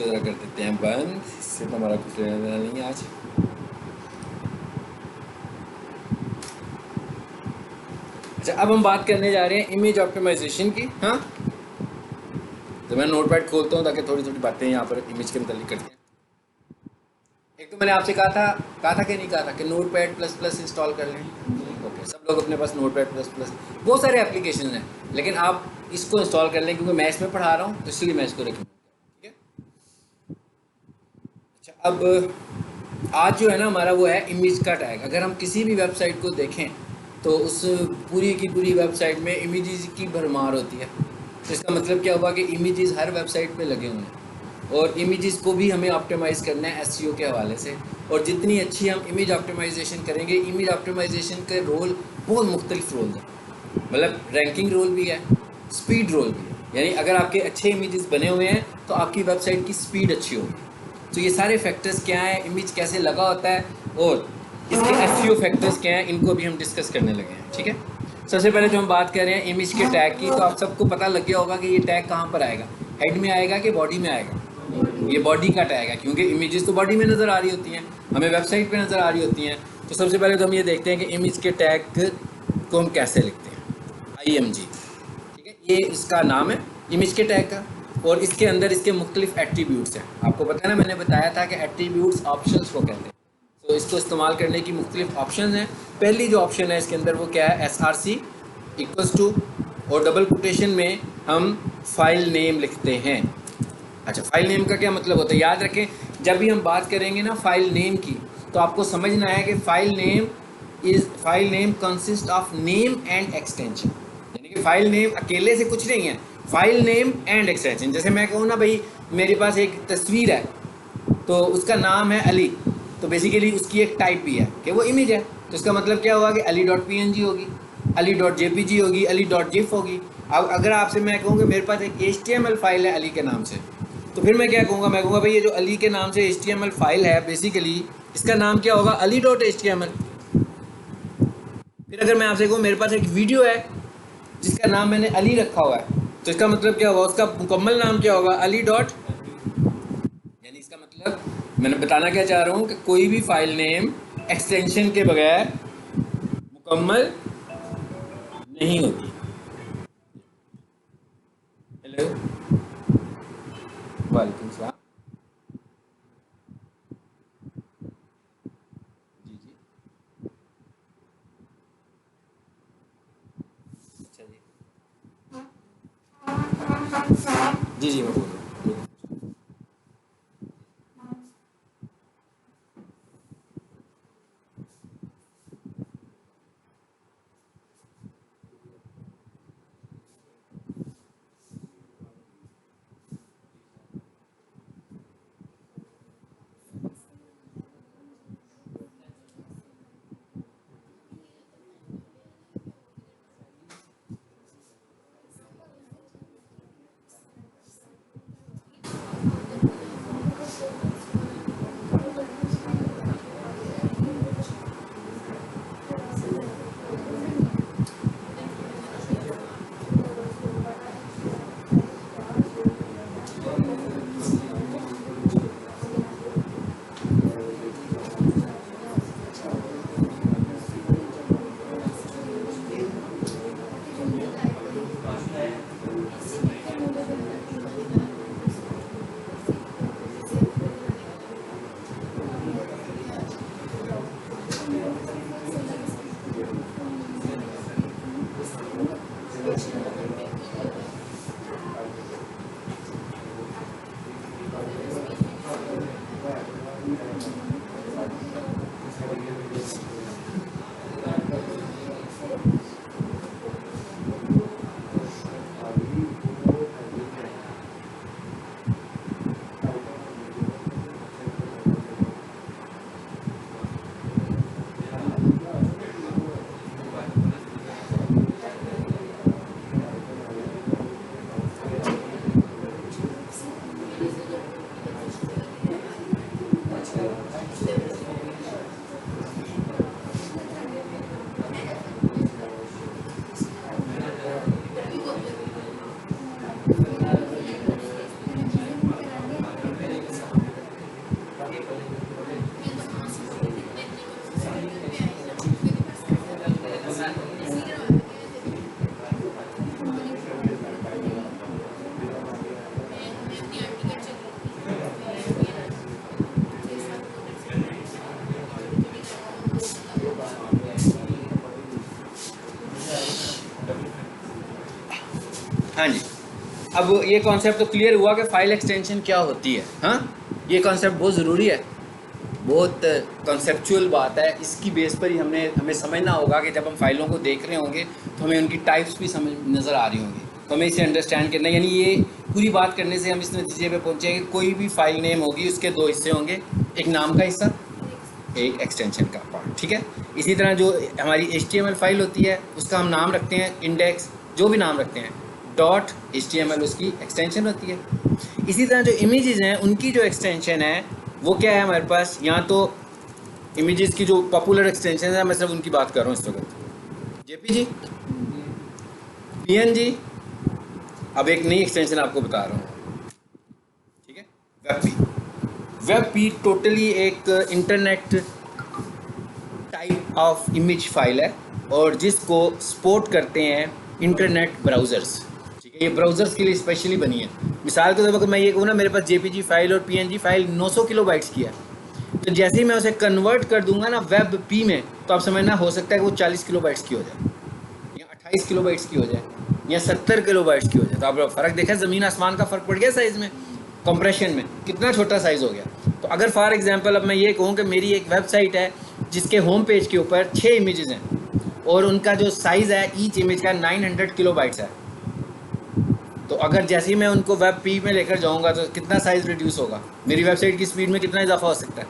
इसको जरा कर देते हैं बंद, इससे तो हमारा कुछ लेना देना नहीं है आज। अच्छा, अब हम बात करने जा रहे हैं इमेज ऑप्टिमाइजेशन की। हाँ, तो मैं नोटपैड खोलता हूँ ताकि थोड़ी थोड़ी बातें यहाँ पर इमेज के मतलब करते हैं। एक तो मैंने आपसे कहा था कि नहीं कहा था कि नोटपैड प्लस प्लस इंस्टॉल कर लें। ओके, सब लोग अपने पास नोटपैड प्लस प्लस बहुत सारे एप्लीकेशन हैं, लेकिन आप इसको इंस्टॉल कर लें क्योंकि मैं इसमें पढ़ा रहा हूँ, तो इसलिए मैं इसको रखूँ। ठीक है। अच्छा, अब आज जो है ना हमारा वो है इमेज का टैग। अगर हम किसी भी वेबसाइट को देखें तो उस पूरी की पूरी वेबसाइट में इमेजेस की भरमार होती है। तो इसका मतलब क्या हुआ कि इमेजेस हर वेबसाइट पे लगे हुए हैं, और इमेजेस को भी हमें ऑप्टिमाइज़ करना है एसईओ के हवाले से। और जितनी अच्छी हम इमेज ऑप्टिमाइजेशन करेंगे, इमेज ऑप्टिमाइजेशन के रोल बहुत मुख्तलिफ रोल हैं। मतलब रैंकिंग रोल भी है, स्पीड रोल भी है। यानी अगर आपके अच्छे इमेजेस बने हुए हैं तो आपकी वेबसाइट की स्पीड अच्छी होगी। तो ये सारे फैक्टर्स क्या हैं, इमेज कैसे लगा होता है और इसके एसईओ फैक्टर्स क्या हैं, इनको भी हम डिस्कस करने लगे हैं। ठीक है। सबसे पहले जो हम बात कर रहे हैं इमेज के टैग की, तो आप सबको पता लग गया होगा कि ये टैग कहाँ पर आएगा, हेड में आएगा कि बॉडी में आएगा। ये बॉडी का टैग है क्योंकि इमेजेस तो बॉडी में नज़र आ रही होती हैं, हमें वेबसाइट पे नज़र आ रही होती हैं। तो सबसे पहले तो हम ये देखते हैं कि इमेज के टैग को हम कैसे लिखते हैं। IMG, ठीक है, ये इसका नाम है इमेज के टैग का, और इसके अंदर इसके मुख्तलिफ एट्रीब्यूट्स हैं। आपको पता है ना, मैंने बताया था कि एट्रीब्यूट्स ऑप्शंस को कहते हैं। तो इसको इस्तेमाल करने की मुख्तलिफ ऑप्शन हैं। पहली जो ऑप्शन है इसके अंदर वो क्या है, SRC इक्वल्स टू, और डबल कोटेशन में हम फाइल नेम लिखते हैं। अच्छा, फाइल नेम का क्या मतलब होता है, याद रखें जब भी हम बात करेंगे ना फाइल नेम की, तो आपको समझना है कि file name consist of name and extension. यानी कि फाइल नेम अकेले से कुछ नहीं है, फाइल नेम एंड एक्सटेंशन। जैसे मैं कहूँ ना भाई, मेरे पास एक तस्वीर है तो उसका नाम है अली, तो बेसिकली उसकी एक टाइप भी है कि वो इमेज है। तो इसका मतलब क्या होगा कि ali.png होगी, ali.jpg होगी, ali.gif होगी। अब अगर आपसे मैं कहूँ कि मेरे पास एक HTML फाइल है अली के नाम से, तो फिर मैं क्या कहूँगा, मैं कहूँगा भाई ये जो अली के नाम से HTML फाइल है, बेसिकली इसका नाम क्या होगा, ali.html। फिर अगर मैं आपसे कहूँ मेरे पास एक वीडियो है जिसका नाम मैंने अली रखा हुआ है, तो इसका मतलब क्या होगा, उसका मुकम्मल नाम क्या होगा, ali डॉट। यानी इसका मतलब मैंने बताना क्या चाह रहा हूँ कि कोई भी फाइल नेम एक्सटेंशन के बगैर मुकम्मल नहीं होती। हेलो, वालेकुम सलाम। जी जी, अच्छा जी, जी जी मैं बोल रहा हूँ। हाँ जी, अब ये कॉन्सेप्ट तो क्लियर हुआ कि फाइल एक्सटेंशन क्या होती है। हाँ, ये कॉन्सेप्ट बहुत ज़रूरी है, बहुत कॉन्सेप्चुअल बात है। इसकी बेस पर ही हमें समझना होगा कि जब हम फाइलों को देख रहे होंगे तो हमें उनकी टाइप्स भी समझ नज़र आ रही होंगी, तो हमें इसे अंडरस्टैंड करना है। यानी ये पूरी बात करने से हम इस नतीजे पे पहुँचे कि कोई भी फाइल नेम होगी उसके दो हिस्से होंगे, एक नाम का हिस्सा, एक एक्सटेंशन का पार्ट। ठीक है, इसी तरह जो हमारी HTML फाइल होती है उसका हम नाम रखते हैं इंडेक्स, जो भी नाम रखते हैं, .html उसकी एक्सटेंशन होती है। इसी तरह जो इमेजेस हैं उनकी जो एक्सटेंशन है वो क्या है हमारे पास, यहाँ तो इमेजेस की जो पॉपुलर एक्सटेंशन है मैं सिर्फ उनकी बात कर रहा हूँ इस वक्त, JPG, PNG। अब एक नई एक्सटेंशन आपको बता रहा हूँ, ठीक है, WebP टोटली एक internet type of image file है और जिसको सपोर्ट करते हैं इंटरनेट ब्राउज़र्स। ठीक है, ये ब्राउज़र्स के लिए स्पेशली बनी है। मिसाल के तौर पर मैं ये कहूँ ना, मेरे पास JPG फाइल और PNG फाइल 900 किलोबाइट्स की है, तो जैसे ही मैं उसे कन्वर्ट कर दूंगा ना WebP में, तो आप समझना हो सकता है कि वो 40 किलोबाइट्स की हो जाए, या 28 किलोबाइट्स की हो जाए, या 70 किलोबाइट्स की हो जाए। तो आप फ़र्क देखा, ज़मीन आसमान का फ़र्क पड़ गया साइज़ में, कंप्रेशन में, कितना छोटा साइज़ हो गया। तो अगर फॉर एग्जांपल अब मैं ये कहूँ कि मेरी एक वेबसाइट है जिसके होम पेज के ऊपर 6 इमेजेस हैं और उनका जो साइज़ है ईच इमेज का 900 किलोबाइट्स है, तो अगर जैसे ही मैं उनको WebP में लेकर जाऊँगा तो कितना साइज़ रिड्यूस होगा, मेरी वेबसाइट की स्पीड में कितना इजाफा हो सकता है।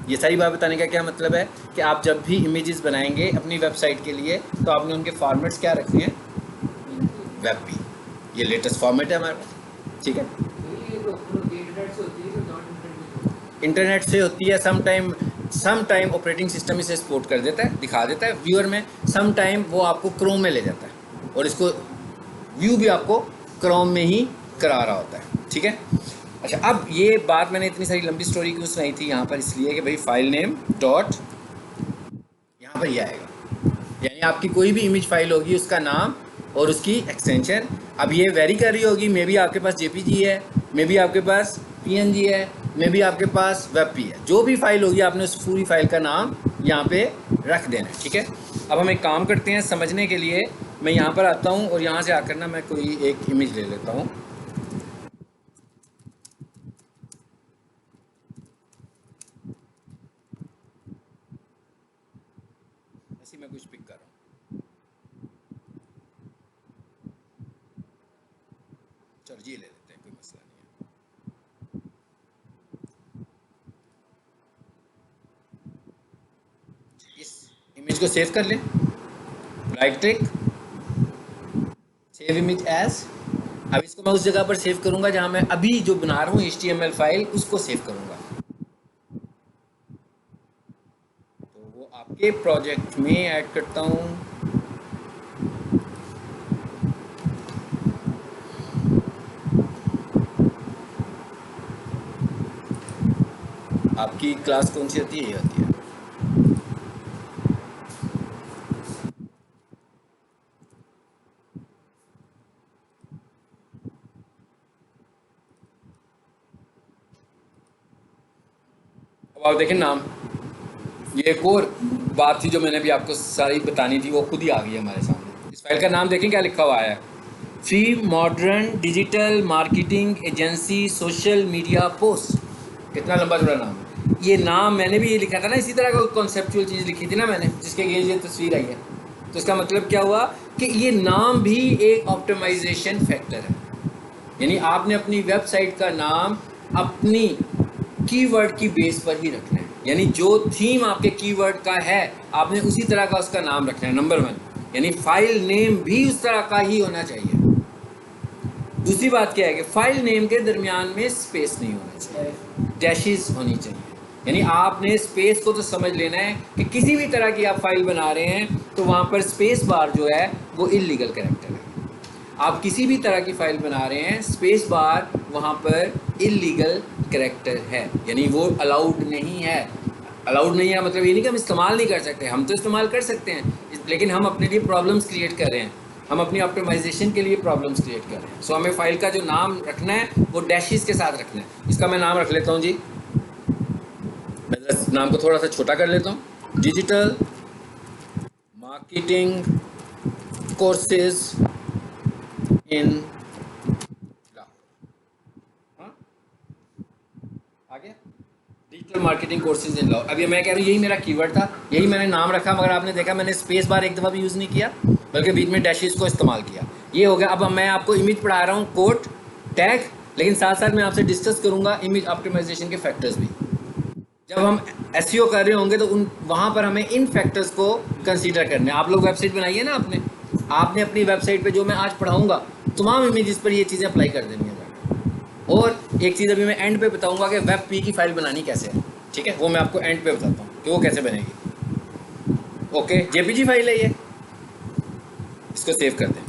ये सारी बात बताने का क्या मतलब है कि आप जब भी इमेजेस बनाएंगे अपनी वेबसाइट के लिए तो आपने उनके फॉर्मेट्स क्या रखने हैं, WebP, ये लेटेस्ट फॉर्मेट है हमारे पास। ठीक है, इंटरनेट से होती है, सम टाइम ऑपरेटिंग सिस्टम इसे सपोर्ट कर देता है, दिखा देता है व्यूअर में, सम टाइम वो आपको क्रोम में ले जाता है और इसको व्यू भी आपको क्रोम में ही करा रहा होता है। ठीक है, अच्छा, अब ये बात मैंने इतनी सारी लंबी स्टोरी क्यों सुनाई थी यहाँ पर, इसलिए कि भाई फाइल नेम डॉट यहाँ पर ये आएगा, यानी आपकी कोई भी इमेज फाइल होगी उसका नाम और उसकी एक्सटेंशन। अब ये वेरी कर रही होगी, मे बी आपके पास JPG है, मे बी आपके पास PNG है, मे बी आपके पास WebP है, जो भी फाइल होगी आपने उस पूरी फाइल का नाम यहाँ पे रख देना है। ठीक है, अब हम एक काम करते हैं समझने के लिए, मैं यहाँ पर आता हूँ और यहाँ से आकर ना मैं कोई एक इमेज ले लेता हूँ। ऐसी मैं कुछ पिक कर रहा हूँ, चलो ये ले लेते हैं, कोई मसला नहीं है। इस इमेज को सेव कर लें, right click, save image as. अब इसको मैं उस जगह पर सेव करूंगा जहां मैं अभी जो बना रहा हूँ HTML फाइल, उसको सेव करूंगा। तो वो आपके प्रोजेक्ट में ऐड करता हूँ, आपकी क्लास कौन सी होती है, ये होती है। अब आप देखें नाम, ये एक और बात थी जो मैंने भी आपको सारी बतानी थी, वो खुद ही आ गई है हमारे सामने। इस फाइल का नाम देखें क्या लिखा हुआ है, free modern digital marketing agency social media post. कितना लंबा चौड़ा नाम है। ये नाम मैंने भी ये लिखा था ना, इसी तरह का कॉन्सेप्चुअल चीज़ लिखी थी ना मैंने, जिसके अगेंस्ट ये तस्वीर आई है। तो इसका मतलब क्या हुआ कि ये नाम भी एक ऑप्टिमाइजेशन फैक्टर है, यानी आपने अपनी वेबसाइट का नाम अपनी कीवर्ड की बेस पर ही रखना है, यानी जो थीम आपके कीवर्ड का है आपने उसी तरह का उसका नाम रखना है, नंबर 1। यानी फाइल नेम भी उस तरह का ही होना चाहिए। दूसरी बात क्या है कि फाइल नेम के दरमियान में स्पेस नहीं होना चाहिए, डैशेस होनी चाहिए। यानी आपने स्पेस को तो समझ लेना है कि किसी भी तरह की आप फाइल बना रहे हैं तो वहाँ पर स्पेस बार जो है वो इलीगल कैरेक्टर है। आप किसी भी तरह की फाइल बना रहे हैं, स्पेस बार वहाँ पर इलीगल कैरेक्टर है, यानी वो अलाउड नहीं है। अलाउड नहीं है मतलब ये नहीं कि हम इस्तेमाल नहीं कर सकते, हम तो इस्तेमाल कर सकते हैं, लेकिन हम अपने लिए प्रॉब्लम्स क्रिएट कर रहे हैं, हम अपनी ऑप्टिमाइजेशन के लिए प्रॉब्लम्स क्रिएट कर रहे हैं। सो हमें फाइल का जो नाम रखना है वो डैशेस के साथ रखना है। इसका मैं नाम रख लेता हूँ जी, मैं नाम को थोड़ा सा छोटा कर लेता हूँ, डिजिटल मार्केटिंग कोर्सेज इन आ गया, digital marketing courses in Lahore. अभी मैं कह रहा हूँ यही मेरा कीवर्ड था, यही मैंने नाम रखा, मगर आपने देखा मैंने स्पेस बार एक दफ़ा भी यूज़ नहीं किया, बल्कि बीच में डैशेस को इस्तेमाल किया। ये हो गया। अब मैं आपको इमेज पढ़ा रहा हूँ, कोट टैग, लेकिन साथ साथ मैं आपसे डिस्कस करूँगा इमेज ऑप्टिमाइजेशन के फैक्टर्स भी। जब हम एसईओ कर रहे होंगे तो उन वहाँ पर हमें इन फैक्टर्स को कंसीडर करने। आप लोग वेबसाइट बनाई है ना आपने अपनी वेबसाइट पे जो मैं आज पढ़ाऊँगा तमाम इमेजेस पर ये चीज़ें अप्लाई कर देनी है। और एक चीज़ अभी मैं एंड पे बताऊंगा कि वेब पी की फाइल बनानी कैसे है, ठीक है, वो मैं आपको एंड पे बताता हूँ कि वो कैसे बनेगी। ओके, जेपीजी फाइल है ये, इसको सेव कर दें।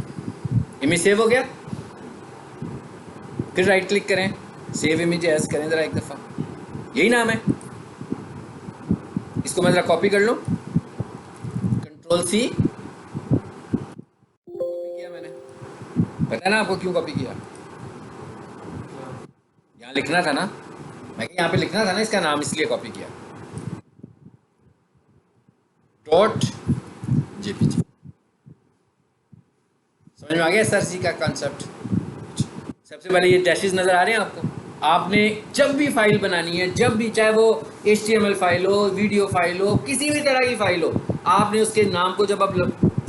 इमेज सेव हो गया, फिर राइट क्लिक करें, सेव इमेज एज करें ज़रा एक दफ़ा, यही नाम है। इसको मैं ज़रा कॉपी कर लूँ, कंट्रोल सी, कॉपी किया मैंने। पता है ना आपको क्यों कॉपी किया? यहाँ लिखना था ना, मैं यहाँ पे लिखना था ना इसका नाम, इसलिए कॉपी किया। डॉट जेपीजी, समझ में आ गया एसआरसी का कॉन्सेप्ट? सबसे पहले ये डैशेस नज़र आ रहे हैं आपको। आपने जब भी फाइल बनानी है, जब भी, चाहे वो HTML फाइल हो, वीडियो फाइल हो, किसी भी तरह की फाइल हो, आपने उसके नाम को जब आप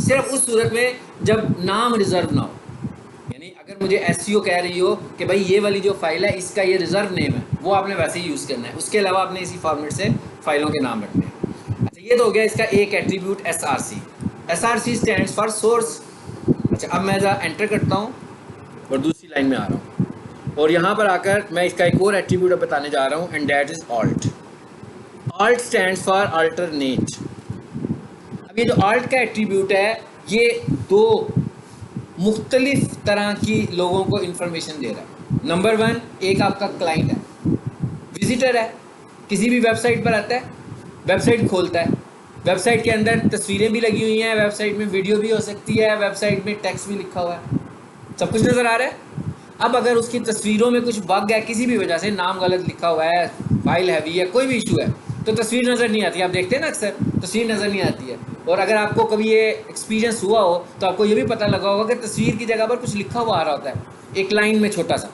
सिर्फ उस सूरत में जब नाम रिजर्व ना हो, यानी अगर मुझे एसईओ कह रही हो कि भाई ये वाली जो फाइल है इसका ये रिजर्व नेम है, वो आपने वैसे ही यूज़ करना है। उसके अलावा आपने इसी फॉर्मेट से फाइलों के नाम रखने हैं। अच्छा, ये तो हो गया इसका एक attribute SRC. SRC stands for source. अच्छा, अब मैं ज़रा एंटर करता हूँ और दूसरी लाइन में आ रहा हूँ, और यहाँ पर आकर मैं इसका एक और एट्रीब्यूट बताने जा रहा हूँ, and that is alt. Alt stands for alternate. अब ये जो ऑल्ट का एट्रीब्यूट है, ये दो मुख्तलिफ तरह की लोगों को इंफॉर्मेशन दे रहा है। नंबर 1, एक आपका क्लाइंट है, विजिटर है, किसी भी वेबसाइट पर आता है, वेबसाइट खोलता है, वेबसाइट के अंदर तस्वीरें भी लगी हुई हैं, वेबसाइट में वीडियो भी हो सकती है, वेबसाइट में टेक्स्ट भी लिखा हुआ है, सब कुछ नज़र आ रहा है। अब अगर उसकी तस्वीरों में कुछ बग है, किसी भी वजह से नाम गलत लिखा हुआ है, फाइल हैवी है, कोई भी इशू है, तो तस्वीर नज़र नहीं आती। आप देखते हैं ना अक्सर तस्वीर नज़र नहीं आती है। और अगर आपको कभी ये एक्सपीरियंस हुआ हो तो आपको ये भी पता लगा होगा कि तस्वीर की जगह पर कुछ लिखा हुआ आ रहा होता है एक लाइन में छोटा सा।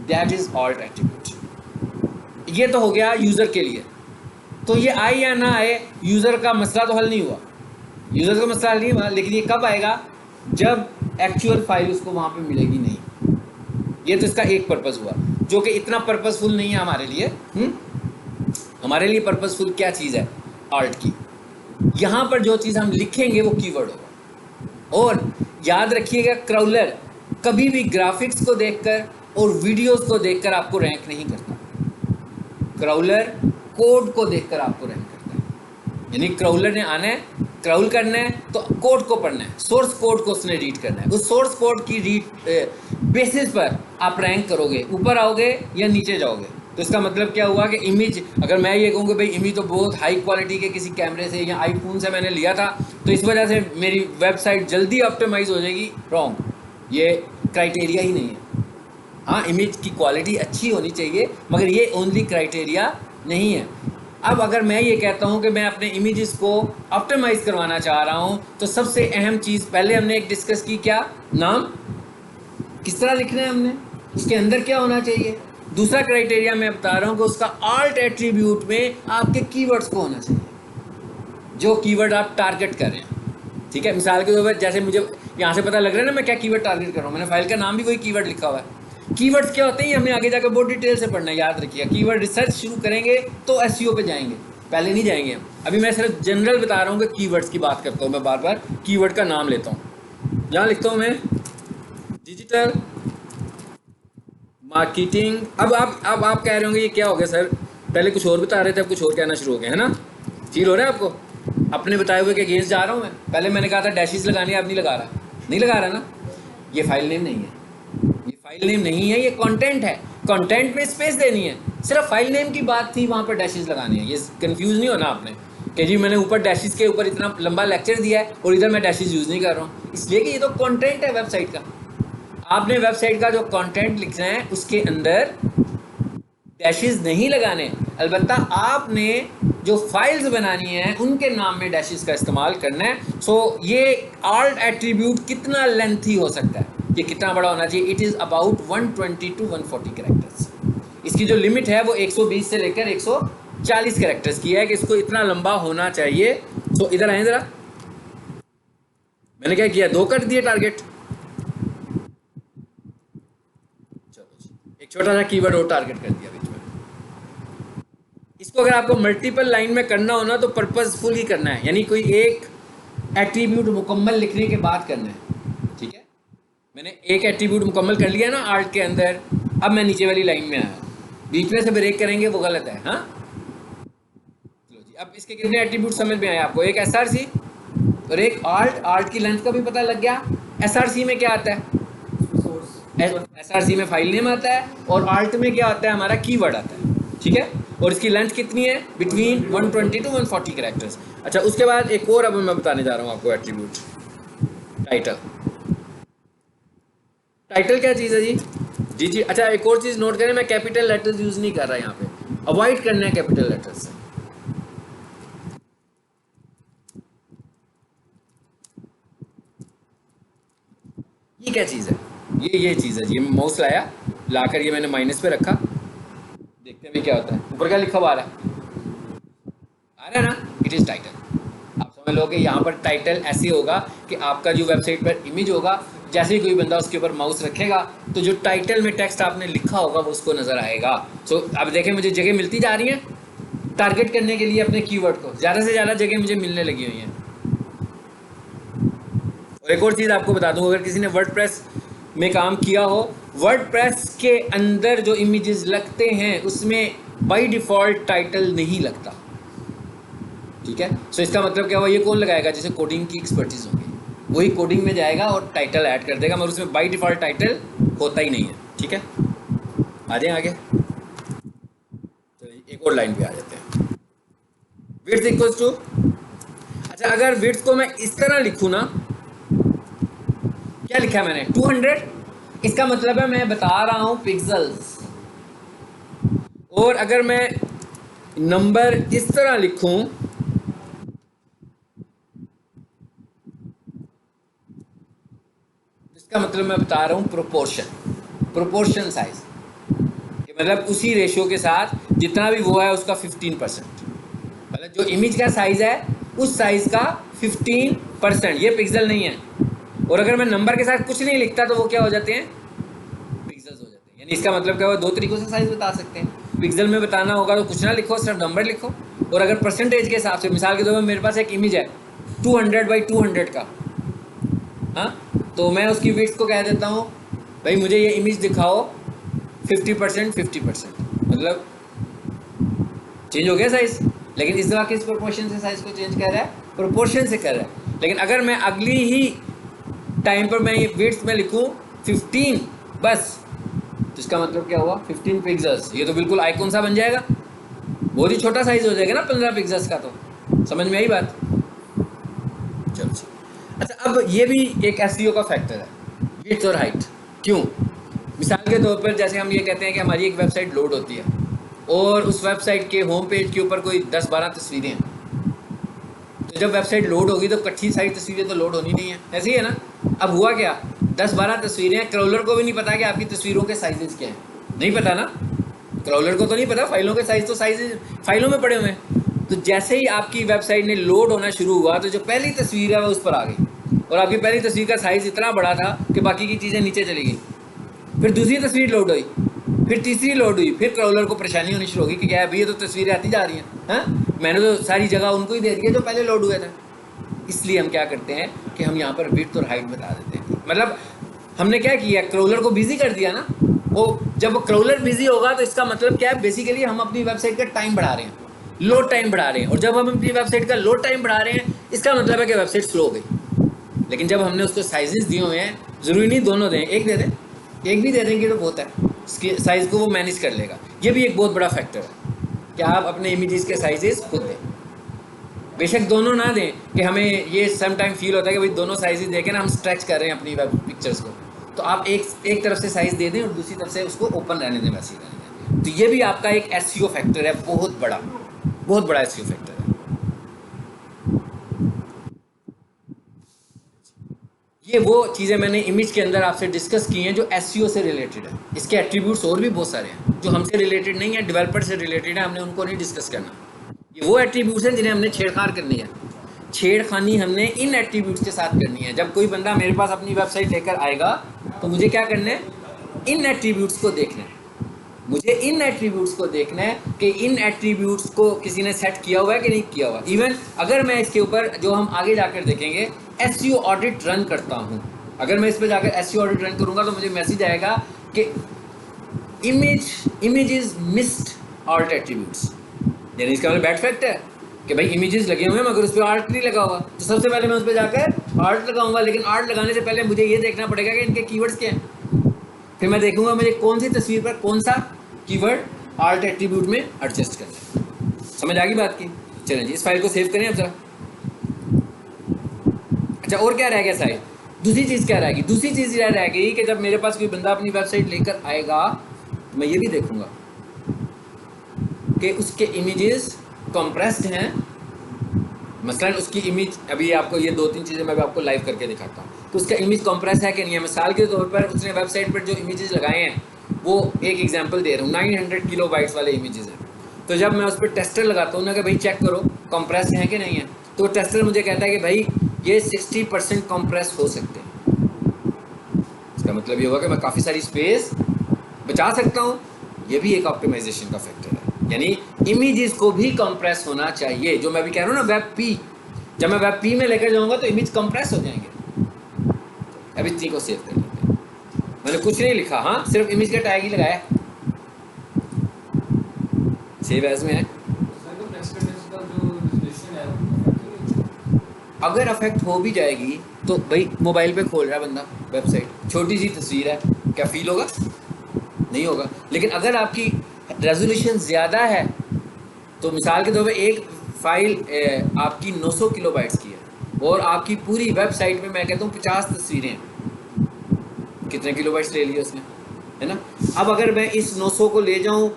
That is alt attribute. ये तो हो गया यूज़र के लिए। तो ये आए या ना आए, यूज़र का मसला तो हल नहीं हुआ, यूज़र का मसला हल नहीं हुआ, लेकिन ये कब आएगा? जब एक्चुअल फाइल उसको वहाँ पे मिलेगी नहीं। ये तो इसका एक पर्पज़ हुआ, जो कि इतना पर्पसफुल नहीं है हमारे लिए। हमारे लिए पर्पसफुल क्या चीज़ है? ऑल्ट की। यहाँ पर जो चीज़ हम लिखेंगे वो कीवर्ड होगा। और याद रखिएगा, क्राउलर कभी भी ग्राफिक्स को देखकर और वीडियोस को देखकर आपको रैंक नहीं करता। क्राउलर कोड को देखकर आपको रैंक करता है। यानी क्राउलर ने आना है, क्राउल करना है, तो कोड को पढ़ना है, सोर्स कोड को उसने रीड करना है। उस सोर्स कोड की रीड बेसिस पर आप रैंक करोगे, ऊपर आओगे या नीचे जाओगे। तो इसका मतलब क्या हुआ कि इमेज, अगर मैं ये कहूँ कि भाई इमेज तो बहुत हाई क्वालिटी के किसी कैमरे से या आईफोन से मैंने लिया था, तो इस वजह से मेरी वेबसाइट जल्दी ऑप्टिमाइज हो जाएगी, रॉन्ग। ये क्राइटेरिया ही नहीं है। हाँ, इमेज की क्वालिटी अच्छी होनी चाहिए, मगर ये ओनली क्राइटेरिया नहीं है। अब अगर मैं ये कहता हूँ कि मैं अपने इमेजेस को ऑप्टिमाइज़ करवाना चाह रहा हूँ, तो सबसे अहम चीज़ पहले हमने एक डिस्कस की, क्या? नाम किस तरह लिखना है हमने, उसके अंदर क्या होना चाहिए। दूसरा क्राइटेरिया मैं बता रहा हूँ कि उसका ऑल्ट एट्रीब्यूट में आपके कीवर्ड्स को होना चाहिए, जो कीवर्ड आप टारगेट कर रहे हैं। ठीक है, मिसाल के तौर पर जैसे मुझे यहाँ से पता लग रहा है ना मैं क्या कीवर्ड टारगेट कर रहा हूँ, मैंने फाइल का नाम भी वही कीवर्ड लिखा हुआ है। कीवर्ड्स क्या होते हैं, ये हमने आगे जाकर बहुत डिटेल से पढ़ना है, याद रखिएगा। कीवर्ड रिसर्च शुरू करेंगे तो एसईओ पे जाएंगे, पहले नहीं जाएंगे हम। अभी मैं सिर्फ जनरल बता रहा हूँ कि कीवर्ड्स की बात करता हूँ। मैं बार बार कीवर्ड का नाम लेता हूँ। यहाँ लिखता हूँ मैं डिजिटल मार्केटिंग। अब आप कह रहे होंगे ये क्या हो गया सर, पहले कुछ और बता रहे थे, अब कुछ और कहना शुरू हो गया, है ना? फील हो रहा है आपको? अपने बताए हुए के अगेंस्ट जा रहा हूँ मैं। पहले मैंने कहा था डैशेस लगाने, अब नहीं लगा रहा, नहीं लगा रहा ना। ये फाइल नेम नहीं है, ये फाइल नेम नहीं है, ये कंटेंट है। कंटेंट में स्पेस देनी है, सिर्फ फाइल नेम की बात थी, वहाँ पर डैशेस लगाने हैं। ये कंफ्यूज नहीं होना आपने कि जी मैंने ऊपर डैशेस के ऊपर इतना लंबा लेक्चर दिया है और इधर मैं डैशेस यूज़ नहीं कर रहा हूँ, इसलिए कि ये तो कंटेंट है वेबसाइट का। आपने वेबसाइट का जो कंटेंट लिखना है उसके अंदर डैशेस नहीं लगाने। अलबत्ता आपने जो फाइल्स बनानी है उनके नाम में डैशेस का इस्तेमाल करना है। सो ये आल्ट एट्रीब्यूट कितना लेंथी हो सकता है, ये कितना बड़ा होना चाहिए? It is about 120 to 140 characters. इसकी जो लिमिट है वो 120 से लेकर 140 कैरेक्टर्स की है कि इसको इतना लंबा होना चाहिए। सो इधर आए ज़रा, मैंने क्या किया, 2 कर दिए टारगेट। चलो जी, एक छोटा सा कीवर्ड और टारगेट कर दिया बीच में। इसको अगर आपको मल्टीपल लाइन में करना हो ना तो पर्पसफुल ही करना है, यानी कोई एक एट्रीब्यूट मुकम्मल लिखने के बाद करना है। ठीक है, मैंने एक एट्रीब्यूट मुकम्मल कर लिया ना आर्ट के अंदर, अब मैं नीचे वाली लाइन में आया, बीच में से ब्रेक करेंगे वो गलत है। हाँ चलो जी, अब इसके कितने एट्रीब्यूट समझ में आए आपको? एक एसआरसी और एक आल्ट। आल्ट की लेंथ का भी पता लग गया। एसआरसी में क्या आता है? एसआरसी में फाइल नेम आता है और आल्ट में क्या आता है? हमारा कीवर्ड आता है। ठीक है, और इसकी लेंथ कितनी है? Between 120 to 140 characters. अच्छा, उसके बाद एक और अब मैं बताने जा रहा हूँ आपको एट्रीब्यूट, टाइटल। टाइटल क्या चीज़ है जी? जी जी, अच्छा एक और चीज़ नोट करें, मैं कैपिटल लेटर्स यूज़ नहीं कर रहा यहाँ पे, अवॉइड करना है कैपिटल लेटर्स से। ये क्या चीज़ है? ये चीज़ है जी, माउस लाया, लाकर ये मैंने माइनस पे रखा, देखते हैं क्या होता है। ऊपर क्या लिखा हुआ आ रहा है ना? It is title. आप समझ लोगे यहाँ पर टाइटल ऐसे होगा कि आपका जो वेबसाइट पर इमेज होगा, जैसे ही कोई बंदा उसके ऊपर माउस रखेगा तो जो टाइटल में टेक्स्ट आपने लिखा होगा वो उसको नज़र आएगा। सो अब देखें, मुझे जगह मिलती जा रही है टारगेट करने के लिए अपने कीवर्ड को, ज़्यादा से ज़्यादा जगह मुझे मिलने लगी हुई हैं। और एक और चीज़ आपको बता दूं, अगर किसी ने वर्डप्रेस में काम किया हो, वर्डप्रेस के अंदर जो इमेजेस लगते हैं उसमें बाय डिफ़ॉल्ट टाइटल नहीं लगता। ठीक है, सो इसका मतलब क्या हुआ? ये कौन लगाएगा? जैसे कोडिंग की एक्सपर्टीज होगी, वही कोडिंग में जाएगा और टाइटल ऐड कर देगा, मगर उसमें बाय डिफ़ॉल्ट टाइटल होता ही नहीं है। ठीक है, आ जाए आगे, तो एक और लाइन पे आ जाते हैं। विड्थ इक्वल्स टू, अच्छा अगर विड्थ को मैं इस तरह लिखूँ ना, क्या लिखा है मैंने? 200। इसका मतलब है मैं बता रहा हूं पिक्सल्स। और अगर मैं नंबर इस तरह लिखूं, इसका मतलब मैं बता रहा हूं प्रोपोर्शन साइज, मतलब उसी रेशियो के साथ जितना भी वो है उसका 15%, मतलब जो इमेज का साइज है उस साइज का 15%, ये पिक्सल नहीं है। और अगर मैं नंबर के साथ कुछ नहीं लिखता तो वो क्या हो जाते हैं? पिक्सल्स हो जाते हैं। यानी इसका मतलब क्या हुआ? 2 तरीकों से साइज बता सकते हैं। पिक्सल में बताना होगा तो कुछ ना लिखो, सिर्फ नंबर लिखो। और अगर परसेंटेज के हिसाब से, मिसाल के तौर पर मेरे पास एक इमेज है 200 बाई 200 का, हाँ, तो मैं उसकी विड्थ को कह देता हूँ भाई मुझे ये इमेज दिखाओ 50%, 50%, मतलब चेंज हो गया साइज। लेकिन इस दफ़ा किस प्रोपोर्शन से साइज को चेंज कर रहा है? प्रोपोर्शन से कर रहा है। लेकिन अगर मैं अगली ही टाइम पर मैं ये विड्थ में लिखूँ 15 बस, तो इसका मतलब क्या हुआ? 15 पिक्सल्स। ये तो बिल्कुल आइकॉन सा बन जाएगा, बहुत ही छोटा साइज हो जाएगा ना 15 पिक्सल्स का। तो समझ में आई बात? चलो जी, अच्छा अब ये भी एक एसईओ का फैक्टर है, विड्थ और हाइट। क्यों? मिसाल के तौर पर जैसे हम ये कहते हैं कि हमारी एक वेबसाइट लोड होती है और उस वेबसाइट के होम पेज के ऊपर कोई 10-12 तस्वीरें हैं, तो जब वेबसाइट लोड होगी तो इकट्ठी सारी तस्वीरें तो लोड होनी नहीं है, ऐसे ही है ना? अब हुआ क्या, 10-12 तस्वीरें, क्रॉलर को भी नहीं पता कि आपकी तस्वीरों के साइजेस क्या हैं, नहीं पता ना, क्रॉलर को तो नहीं पता, फाइलों के साइज तो साइज फाइलों में पड़े हुए हैं। तो जैसे ही आपकी वेबसाइट ने लोड होना शुरू हुआ तो जो पहली तस्वीर है वो उस पर आ गई, और आपकी पहली तस्वीर का साइज़ इतना बड़ा था कि बाकी की चीज़ें नीचे चली गई। फिर दूसरी तस्वीर लोड हुई, फिर तीसरी लोड हुई, फिर क्रॉलर को परेशानी होनी शुरू होगी कि क्या है भैया, तो तस्वीरें आती जा रही हैं, हाँ, मैंने तो सारी जगह उनको ही दे दी है जो पहले लोड हुए थे। इसलिए हम क्या करते हैं कि हम यहाँ पर विड्थ और हाइट बता देते हैं। मतलब हमने क्या किया, क्रॉलर को बिजी कर दिया ना। वो जब क्रॉलर बिजी होगा तो इसका मतलब क्या है, बेसिकली हम अपनी वेबसाइट का टाइम बढ़ा रहे हैं, लोड टाइम बढ़ा रहे हैं। और जब हम अपनी वेबसाइट का लोड टाइम बढ़ा रहे हैं इसका मतलब है कि वेबसाइट स्लो हो गई। लेकिन जब हमने उसको साइजेस दिए हुए हैं, ज़रूरी नहीं दोनों दें, एक दे दें, एक भी दे देंगे तो बहुत है, इसके साइज़ को वो मैनेज कर लेगा। ये भी एक बहुत बड़ा फैक्टर है कि आप अपने इमेजेस के साइजेस खुद दें। बेशक दोनों ना दें, कि हमें ये सम टाइम फील होता है कि भाई दोनों साइजेस देके ना हम स्ट्रेच कर रहे हैं अपनी वेब पिक्चर्स को, तो आप एक तरफ से साइज़ दे दें और दूसरी तरफ से उसको ओपन रहने दें, वैसे ही रहने दें। तो ये भी आपका एक एसईओ फैक्टर है बहुत बड़ा, बहुत बड़ा एसईओ फैक्टर है। ये वो चीज़ें मैंने इमेज के अंदर आपसे डिस्कस की हैं जो एसईओ से रिलेटेड है। इसके एट्रीब्यूट्स और भी बहुत सारे हैं जो हमसे रिलेटेड नहीं है, डेवलपर से रिलेटेड है, हमने उनको नहीं डिस्कस करना। ये वो एट्रीब्यूट्स हैं जिन्हें हमने छेड़छाड़ करनी है। छेड़खानी हमने इन एट्रीब्यूट्स के साथ करनी है। जब कोई बंदा मेरे पास अपनी वेबसाइट लेकर आएगा तो मुझे क्या करना है, इन एट्रीब्यूट्स को देखना है। मुझे इन एट्रीब्यूट्स को देखना है कि इन एट्रीब्यूट्स को किसी ने सेट किया हुआ है कि नहीं किया हुआ। इवन अगर मैं इसके ऊपर, जो हम आगे जाकर देखेंगे, एसईओ ऑडिट रन करता हूँ, अगर मैं इस पर जाकर एसईओ ऑडिट रन करूँगा तो मुझे मैसेज आएगा कि image is missed alt attributes, यानी इसका मतलब बैड फैक्ट है कि भाई इमेजेस लगे हुए हैं मगर उस पर आर्ट नहीं लगा हुआ। तो सबसे पहले मैं उस पर जाकर आर्ट लगाऊंगा, लेकिन आर्ट लगाने से पहले मुझे ये देखना पड़ेगा कि इनके कीवर्ड्स क्या हैं। फिर मैं देखूंगा मुझे कौन सी तस्वीर पर कौन सा कीवर्ड आर्ट एट्रीब्यूट में एडजस्ट करना है। समझ आ गई बात की? चलें जी, इस फाइल को सेव करें अब जरा। अच्छा, और क्या रह गया साइड? दूसरी चीज़ क्या रहेगी? दूसरी चीज़ यह रह गई कि जब मेरे पास कोई बंदा अपनी वेबसाइट लेकर आएगा तो मैं ये भी देखूंगा कि उसके इमेजेस कंप्रेस्ड हैं। मसलन उसकी इमेज, अभी आपको ये 2-3 चीज़ें मैं आपको लाइव करके दिखाता हूँ तो उसका इमेज कंप्रेस है कि नहीं है। मिसाल के तौर पर उसने वेबसाइट पर जो इमेजेस लगाए हैं, वो एक एग्जांपल दे रहा हूँ, 900 किलोबाइट्स वाले इमेजेस हैं। तो जब मैं उस पर टेस्टर लगाता हूँ ना कि भाई चेक करो कंप्रेस है कि नहीं है, तो टेस्टर मुझे कहता है कि भाई ये 60% कंप्रेस हो सकते हैं। इसका मतलब ये होगा कि मैं काफ़ी सारी स्पेस बचा सकता हूँ। ये भी एक ऑप्टिमाइजेशन का फैक्टर है, यानी इमेजेस को भी कंप्रेस होना चाहिए। जो मैं भी कह रहा हूँ ना, वेब पी, जब मैं वेब पी में लेकर जाऊंगा तो इमेज कंप्रेस हो जाएंगे। अब इतनी को सेव कर लेते हैं। मैंने कुछ नहीं लिखा, हाँ, सिर्फ इमेज का टैग ही लगाया, सेव एज में है। अगर अफेक्ट हो भी जाएगी तो भाई मोबाइल पे खोल रहा है बंदा वेबसाइट, छोटी सी तस्वीर है, क्या फील होगा? नहीं होगा। लेकिन अगर आपकी रेजोल्यूशन ज़्यादा है तो मिसाल के तौर पे एक फाइल आपकी 900 किलोबाइट्स की है और आपकी पूरी वेबसाइट में मैं कहता हूँ 50 तस्वीरें हैं, कितने किलोबाइट्स ले लिए उसने, है ना? अब अगर मैं इस 900 को ले जाऊँ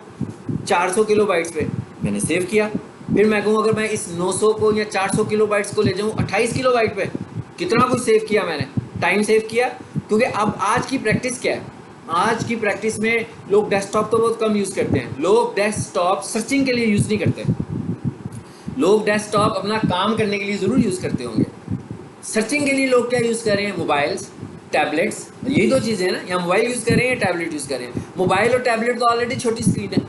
400 किलोबाइट्स पे, मैंने सेव किया, फिर मैं कहूँ अगर मैं इस 900 को या 400 किलोबाइट्स को ले जाऊँ 28 किलोबाइट पे, कितना कुछ सेव किया मैंने, टाइम सेव किया। क्योंकि अब आज की प्रैक्टिस क्या है, आज की प्रैक्टिस में लोग डेस्कटॉप तो बहुत कम यूज़ करते हैं। लोग डेस्कटॉप सर्चिंग के लिए यूज़ नहीं करते। लोग डेस्कटॉप अपना काम करने के लिए ज़रूर यूज़ करते होंगे। सर्चिंग के लिए लोग क्या यूज़ कर रहे हैं? मोबाइल्स, टैबलेट्स, यही दो चीज़ें हैं ना, या मोबाइल यूज़ कर रहे हैं या टैबलेट यूज़ कर रहे हैं। मोबाइल और टैबलेट तो ऑलरेडी छोटी स्क्रीन है,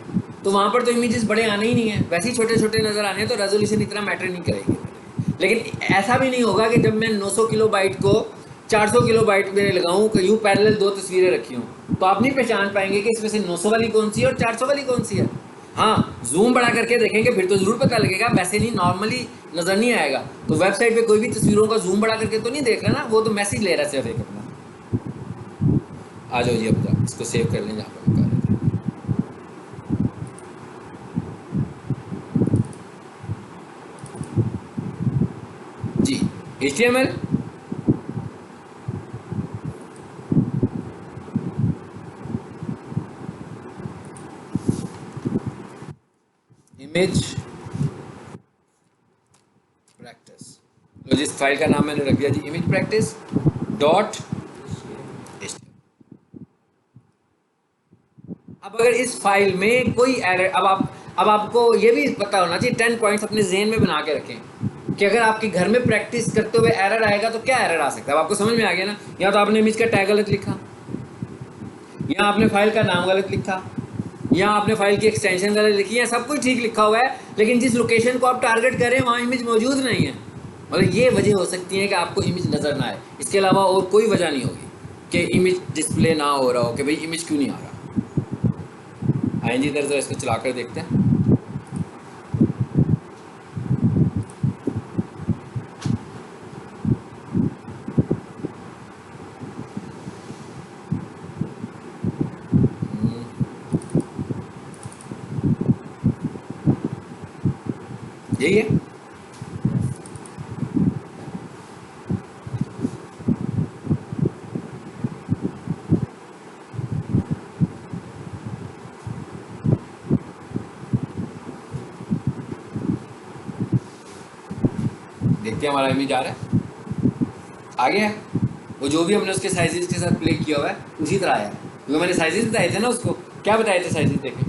तो वहाँ पर तो इमेजेस बड़े आने ही नहीं है, वैसे ही छोटे छोटे नज़र आने हैं, तो रेजोल्यूशन इतना मैटर नहीं करेगी। लेकिन ऐसा भी नहीं होगा कि जब मैं 900 किलोबाइट को 400 किलोबाइट में लगाऊं कि यूँ पैरेलल दो तस्वीरें रखी हूँ, तो आप नहीं पहचान पाएंगे कि इसमें से 900 वाली कौन सी है और 400 वाली कौन सी है। हाँ, जूम बड़ा करके देखेंगे फिर तो ज़रूर पता लगेगा, वैसे नहीं नॉर्मली नज़र नहीं आएगा। तो वेबसाइट पे कोई भी तस्वीरों का जूम बड़ा करके तो नहीं देख रहा ना, वो तो मैसेज ले रहा है सिर्फ एक अपना। आ जाओ जी, अब इसको सेव कर लें जहाँ पर बता रहे थे। जी, HTML, इमेज प्रैक्टिस, तो जिस फाइल का नाम मैंने रख दिया जी इमेज प्रैक्टिस डॉट। अब अगर इस फाइल में कोई एरर, अब आपको ये भी पता होना चाहिए, 10 पॉइंट्स अपने जहन में बना के रखें कि अगर आपके घर में प्रैक्टिस करते हुए एरर आएगा तो क्या एरर आ सकता है। अब आपको समझ में आ गया ना, या तो आपने इमेज का टैग गलत लिखा, या आपने फाइल का नाम गलत लिखा, या आपने फाइल की एक्सटेंशन गलत लिखी, या सब कुछ ठीक लिखा हुआ है लेकिन जिस लोकेशन को आप टारगेट करें वहाँ इमेज मौजूद नहीं है। मतलब ये वजह हो सकती है कि आपको इमेज नज़र ना आए, इसके अलावा और कोई वजह नहीं होगी कि इमेज डिस्प्ले ना हो रहा हो, कि भाई इमेज क्यों नहीं आ रहा। आएँ जी इधर, इसको चला कर देखते हैं। यही है, देखते हैं हमारा इमेज आ रहा है, आ गया है। वो जो भी हमने उसके साइजेस के साथ प्ले किया हुआ है उसी तरह आया है, क्योंकि मैंने साइजेस बताए थे ना उसको। क्या बताए थे साइजेस देखे?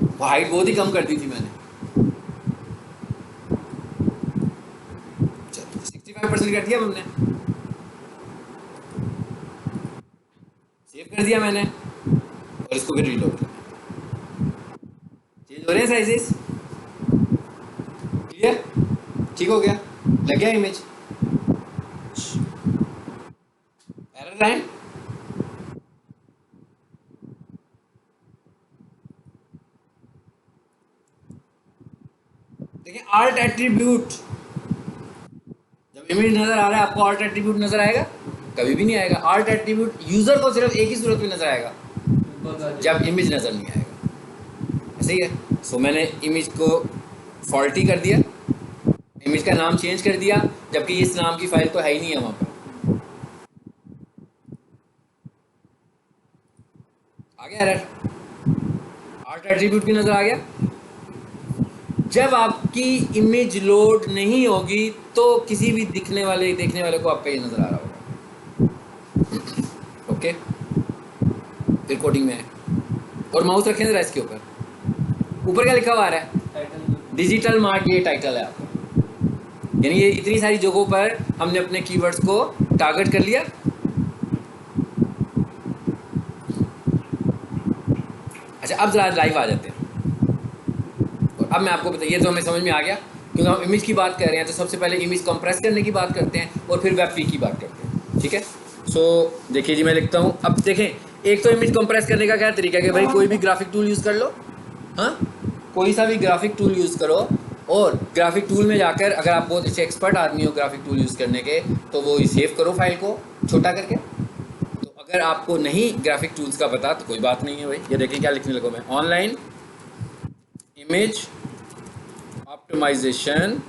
वो हाइट बहुत ही कम कर दी थी मैंने। चलो 65% कर दिया हमने, सेव कर दिया मैंने, और इसको फिर रीलोड किया। चेंज हो रहे हैं साइजेस, क्लियर, ठीक हो गया, लग गया इमेज। एरर लाइन, देखिए आर्ट एट्रीब्यूट, जब इमेज नजर आ रहा है आपको आर्ट एट्रीब्यूट नजर आएगा? कभी भी नहीं आएगा। आर्ट एट्रीब्यूट यूजर को सिर्फ एक ही सूरत में नजर आएगा, जब इमेज नजर नहीं आएगा। ऐसे ही है। सो मैंने इमेज को फॉल्टी कर दिया, इमेज का नाम चेंज कर दिया, जबकि इस नाम की फाइल तो है ही नहीं है वहां पर। आ गया एरर, आर्ट एट्रीब्यूट भी नजर आ गया। जब आपकी इमेज लोड नहीं होगी तो किसी भी देखने वाले को आपका ये नजर आ रहा होगा। ओके, फिर कोडिंग में है, और माउस रखें जरा इसके ऊपर, ऊपर क्या लिखा हुआ आ रहा है? डिजिटल मार्ट, ये टाइटल है आपका। यानी ये इतनी सारी जगहों पर हमने अपने कीवर्ड्स को टारगेट कर लिया। अच्छा, अब जरा लाइव आ जाते हैं, और अब मैं आपको बताइए, तो हमें समझ में आ गया, क्योंकि हम इमेज की बात कर रहे हैं तो सबसे पहले इमेज कंप्रेस करने की बात करते हैं और फिर वेब पी की बात करते हैं, ठीक है। सो देखिए जी, मैं लिखता हूँ। अब देखें, एक तो इमेज कंप्रेस करने का क्या तरीका है कि भाई कोई भी ग्राफिक टूल यूज़ कर लो, हाँ, कोई सा भी ग्राफिक टूल यूज़ करो, और ग्राफिक टूल में जाकर अगर आप बहुत अच्छे एक्सपर्ट आदमी हो ग्राफिक टूल यूज़ करने के, तो वो सेव करो फाइल को छोटा करके। तो अगर आपको नहीं ग्राफिक टूल्स का पता तो कोई बात नहीं है भाई, ये देखें क्या लिखने लगो मैं, ऑनलाइन इमेज ऑप्टिमाइजेशन,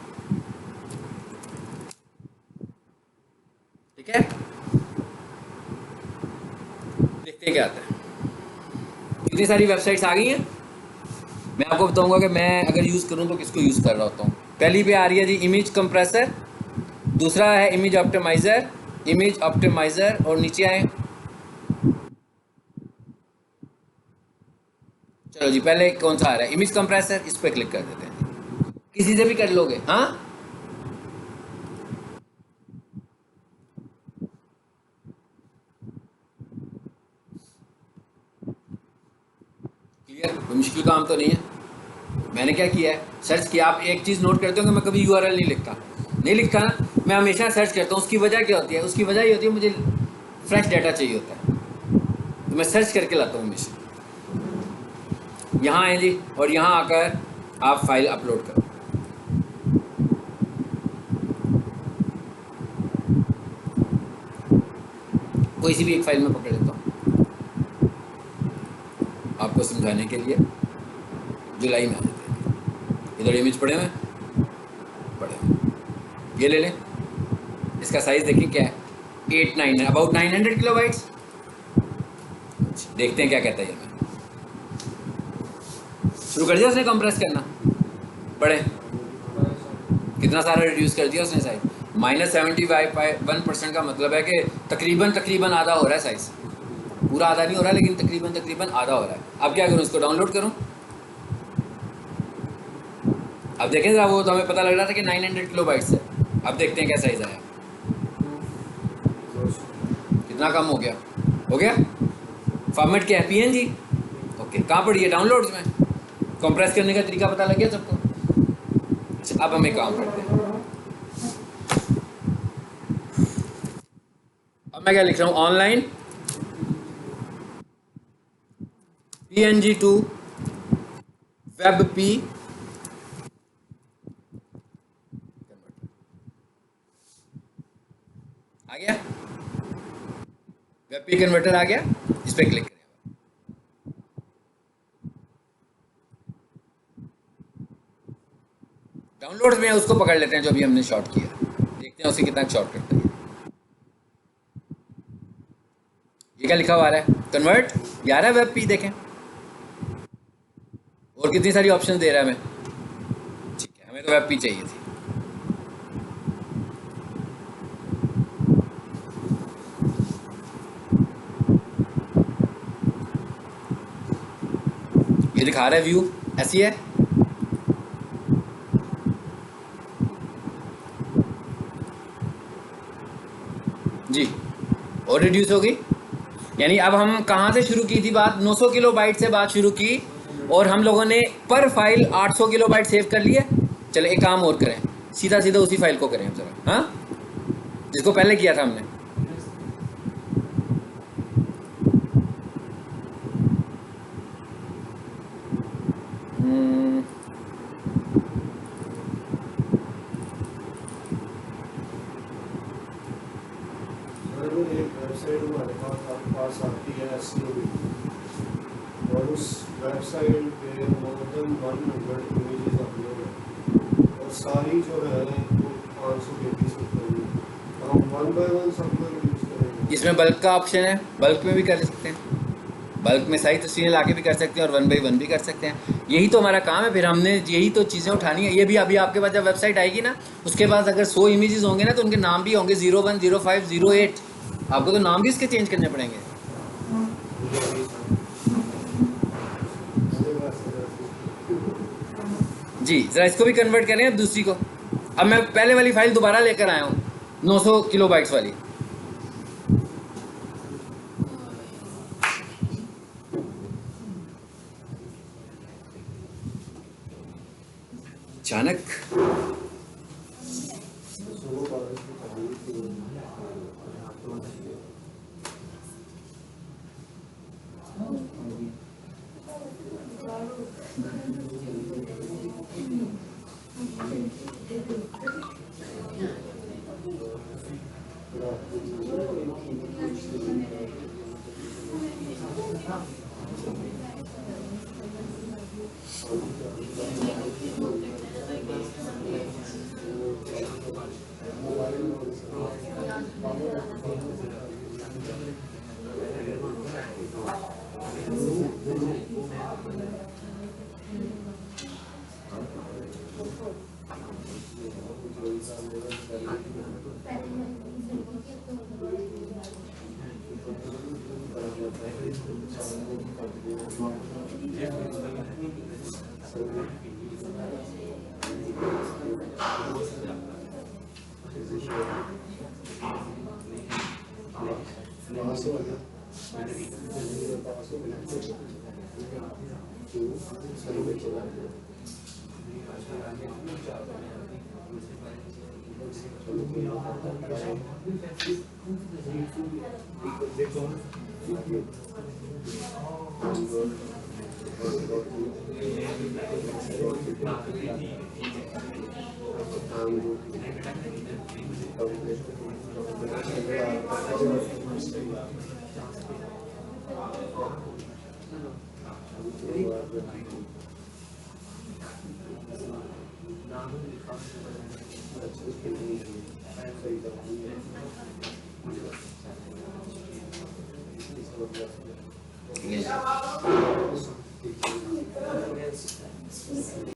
ठीक है। देखते हैं क्या आता है। कितनी सारी वेबसाइट्स आ गई हैं, मैं आपको बताऊंगा कि मैं अगर यूज़ करूं तो किसको यूज़ कर रहा होता हूँ। पहली पे आ रही है जी इमेज कंप्रेसर, दूसरा है इमेज ऑप्टिमाइज़र, और नीचे आए, चलो जी, पहले कौन सा आ रहा है? इमेज कंप्रेसर, इस पर क्लिक कर देते हैं। किसी से भी कर लोगे, हाँ। क्लियर, कोई मुश्किल काम तो नहीं है। मैंने क्या किया है, सर्च किया। आप एक चीज़ नोट करते हो कि मैं कभी यूआरएल नहीं लिखता ना, मैं हमेशा सर्च करता हूँ। उसकी वजह क्या होती है? उसकी वजह ये होती है मुझे फ्रेश डाटा चाहिए होता है, तो मैं सर्च करके लाता हूँ हमेशा। यहाँ है जी, और यहाँ आकर आप फाइल अपलोड करो। कोई सी भी एक फाइल में पकड़ लेता हूँ आपको समझाने के लिए। जुलाई में आ जाते हैं, इधर इमेज पड़े हुए, ये ले लें। इसका साइज देखिए क्या है, 8-9 अबाउट 900 किलोबाइट्स। देखते हैं क्या कहता है ये। शुरू कर दिया उसने कंप्रेस करना, पढ़े कितना सारा रिड्यूस कर दिया उसने साइज। -75% का मतलब है कि तकरीबन आधा हो रहा है साइज। पूरा आधा नहीं हो रहा, लेकिन तकरीबन आधा हो रहा है। अब क्या करूँ, इसको डाउनलोड करूँ? अब देखें जरा, वो तो हमें पता लग रहा था कि 900 किलोबाइट्स है। अब देखते हैं क्या साइज आया, कितना कम हो गया। हो गया, फॉर्मेट क्या है? PNG। ओके, कहाँ पड़ी है? डाउनलोड्स में। कंप्रेस करने का तरीका पता लग गया सबको। अच्छा, अब हम एक काम करते हैं। अब मैं क्या लिख रहा हूँ, online PNG to web P आ गया, वेब पी कन्वर्टर आ गया। इस पर क्लिक करें। डाउनलोड में उसको पकड़ लेते हैं जो अभी हमने शॉर्ट किया, देखते हैं उसे कितना शॉर्ट करता है। ये क्या लिखा हुआ आ रहा है? कन्वर्ट, ये आ रहा है वेब पी, देखें। और कितनी सारी ऑप्शन दे रहा है हमें। ठीक है, हमें तो वेब पी चाहिए थी। ये दिखा रहा है व्यू ऐसी है जी, और रिड्यूस हो गई। यानी अब हम कहाँ से शुरू की थी बात, 900 किलोबाइट से बात शुरू की और हम लोगों ने पर फाइल 800 किलोबाइट सेव कर लिया। चलो एक काम और करें, सीधा सीधा उसी फाइल को करें हम जरा, हाँ जिसको पहले किया था हमने। वेबसाइट हमारे पास आती है SEO और उस वेबसाइट पे मोर देन 100 इमेजेस अपलोड है और सारी जो है वो 500 के हम 1 बाय 1 सबको यूज करेंगे। इसमें बल्क का ऑप्शन है, बल्क में भी कर सकते हैं, बल्क में सारी तस्वीरें लाके भी कर सकते हैं और 1 बाय 1 भी कर सकते हैं। यही तो हमारा काम है, फिर हमने यही तो चीज़ें उठानी है। ये भी अभी आपके पास जब वेबसाइट आएगी ना, उसके बाद अगर 100 इमेजेस होंगे ना तो उनके नाम भी होंगे 01, 05, 08। आपको तो नाम भी इसके चेंज करने पड़ेंगे। जी ज़रा इसको भी कन्वर्ट करें अब दूसरी को। अब मैं पहले वाली फाइल दोबारा लेकर आया हूँ 900 किलोबाइट्स वाली। अचानक